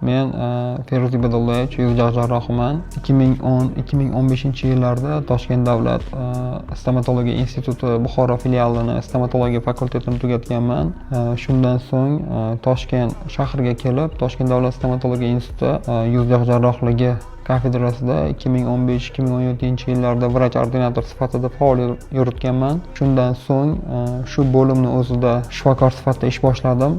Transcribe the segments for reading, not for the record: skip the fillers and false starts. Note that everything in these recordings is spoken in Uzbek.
Men Feruz Ibadullayevich yuz jarrohiman. 2010-2015 yillarda Toshkent davlat stomatologiya instituti Buxoro filialini stomatologiya fakultetini tugatganman. Shundan so'ng Toshkent shahriga kelib, Toshkent davlat stomatologiya instituti yuz jarrohligi kafedrasida 2015-2017 yillarda vrach ordinator sifatida faoliyat yuritganman. Shundan so'ng shu bo'limni o'zida shifokor sifatida ish boshladim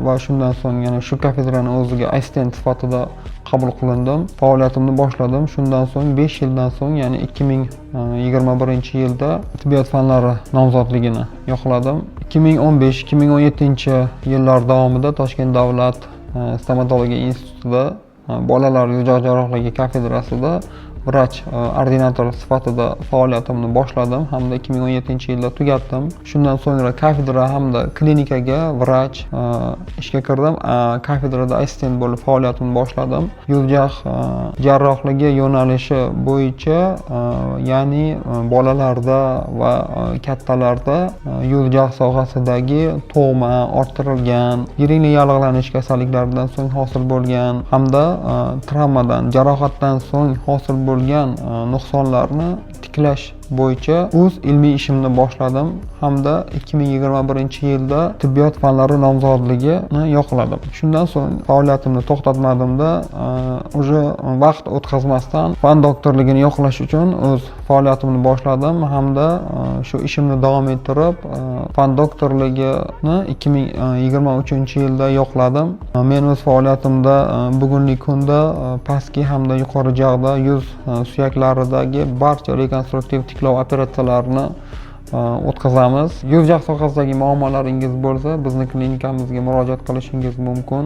va shundan so'ng yana shu kafedrani o'ziga assistent sifatida qabul qilindim. Faoliyatimni boshladim. Shundan so'ng 5 yildan so'ng, ya'ni 2021-yilda tibbiyot fanlari nomzodligini yo'qladim. 2015-2017 yillar davomida Toshkent davlat stomatologiya institutida bolalar yuz jarrohligi kafedrasida vrach ordinator sifatida faoliyatimni boshladim hamda 2017-yilda tugatdim. Shundan so'ngra kafedra hamda klinikaga vrach ishga kirdim. Kafedrada assistent bo'lib faoliyatimni boshladim. Yuz jarrohligi yo'nalishi bo'yicha, ya'ni bolalarda va kattalarda yuz sohasidagi tug'ma, orttirilgan, yiringli yallig'lanish kasalliklaridan so'ng hosil bo'lgan hamda travmadan, jarohatdan so'ng hosil bo'lgan nuqsonlarni tiklash bo'yicha o'z ilmiy ishimni boshladim hamda 2021-yilda tibbiyot fanlari nomzodligini yo'qladim. Shundan so'ng faoliyatimni to'xtatmadimda, уже vaqt o'tkazmasdan fan doktorligini yo'qlash uchun o'z faoliyatimni boshladim hamda shu ishimni davom ettirib fan doktorligini 2023-yilda yo'qladim. Men o'z faoliyatimda bugungi kunda pastki hamda yuqori jag'da yuz suyaklaridagi barcha rekonstruktiv tiklov operatsiyalarini o'tkazamiz. Yuz sohasidagi muammolaringiz bo'lsa, bizni klinikamizga murojaat qilishingiz mumkin.